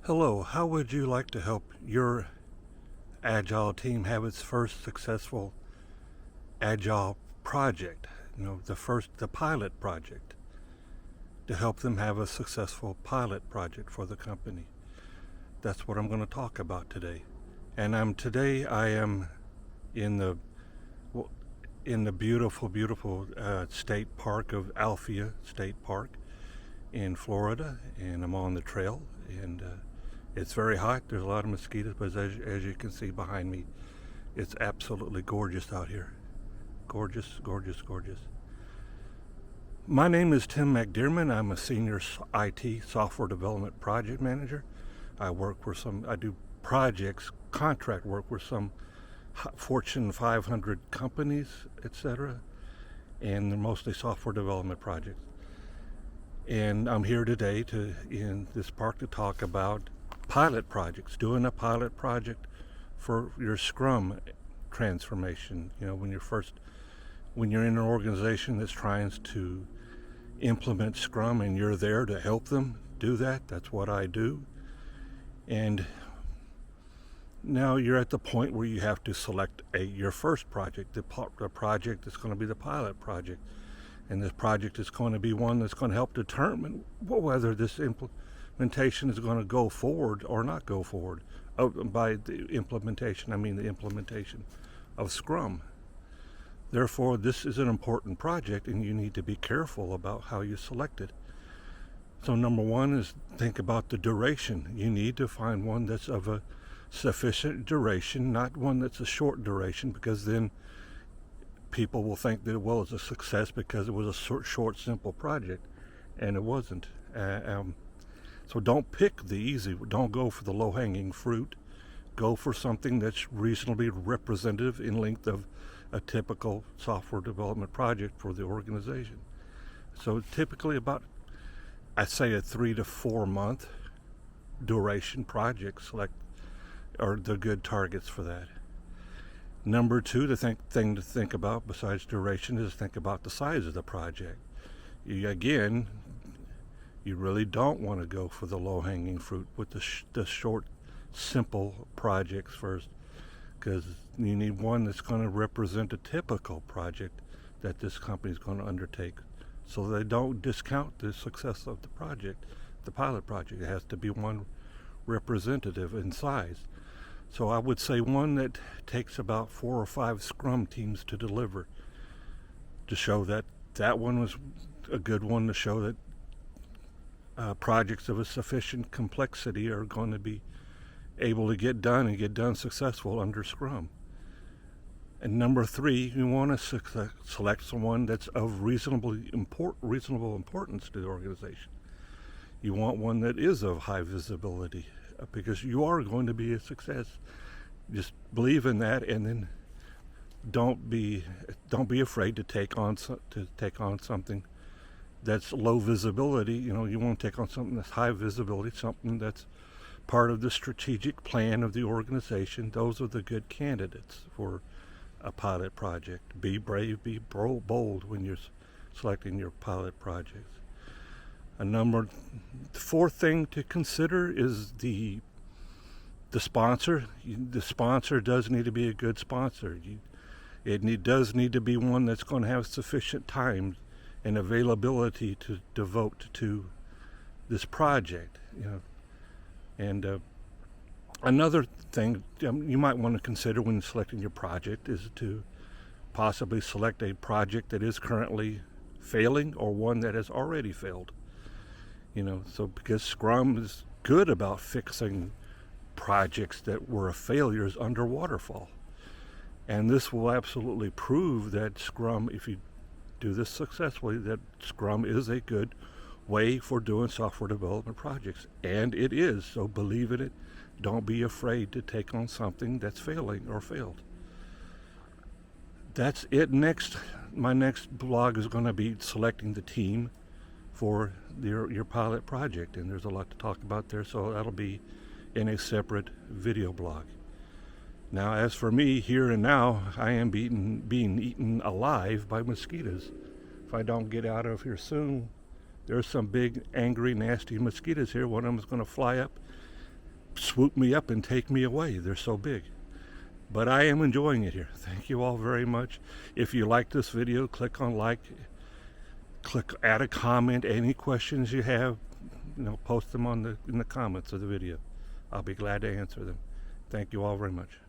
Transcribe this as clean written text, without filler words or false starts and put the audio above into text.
Hello, how would you like to help your Agile team have its first successful Agile project? The pilot project, to help them have a successful pilot project for the company. That's what I'm going to talk about today. And I am in the beautiful state park of Althea State Park in Florida, and I'm on the trail, and it's very hot. There's a lot of mosquitoes, but as you can see behind me, it's absolutely gorgeous out here. Gorgeous, gorgeous, gorgeous. My name is Tim McDearman. I'm a senior IT software development project manager. I do projects, contract work with some Fortune 500 companies, etc., and they're mostly software development projects. And I'm here today in this park to talk about pilot projects, doing a pilot project for your Scrum transformation. When you're in an organization that's trying to implement Scrum and you're there to help them do that, that's what I do. And now you're at the point where you have to select your first project, the project that's going to be the pilot project. And this project is going to be one that's going to help determine whether this implementation is going to go forward or not go forward. By the implementation, I mean the implementation of Scrum. Therefore, this is an important project, and you need to be careful about how you select it. So number one is think about the duration. You need to find one that's of a sufficient duration, not one that's a short duration, because then people will think that, well, it's a success because it was a short, simple project, and it wasn't. So don't pick the easy. Don't go for the low-hanging fruit. Go for something that's reasonably representative in length of a typical software development project for the organization. So typically I'd say a 3 to 4 month duration project are the good targets for that. Number two, the thing to think about besides duration is think about the size of the project. You really don't want to go for the low-hanging fruit with the short, simple projects first, because you need one that's going to represent a typical project that this company is going to undertake, so they don't discount the success of the project, the pilot project. It has to be one representative in size. So I would say one that takes about 4 or 5 Scrum teams to deliver, to show that one was a good one, to show that projects of a sufficient complexity are going to be able to get done and get done successful under Scrum. And number three, you want to select someone that's of reasonable importance to the organization. You want one that is of high visibility, because you are going to be a success. Just believe in that, and then don't be afraid to take on something that's low visibility. You want to take on something that's high visibility, something that's part of the strategic plan of the organization. Those are the good candidates for a pilot project. Be brave, be bold when you're selecting your pilot projects. The fourth thing to consider is the sponsor. The sponsor does need to be a good sponsor. It does need to be one that's going to have sufficient time and availability to devote to this project. And another thing you might want to consider when selecting your project is to possibly select a project that is currently failing or one that has already failed. So because Scrum is good about fixing projects that were failures under waterfall. And this will absolutely prove that Scrum, if you do this successfully, that Scrum is a good way for doing software development projects. And it is, so believe in it. Don't be afraid to take on something that's failing or failed. That's it. My next blog is going to be selecting the team for your pilot project, and there's a lot to talk about there, so that'll be in a separate video blog. Now, as for me, here and now, I am being eaten alive by mosquitoes. If I don't get out of here soon, there's some big, angry, nasty mosquitoes here. One of them is going to fly up swoop me up and take me away. They're so big. But I am enjoying it here. Thank you all very much. If you like this video, click on like, click add a comment. Any questions you have, post them in the comments of the video. I'll be glad to answer them. Thank you all very much.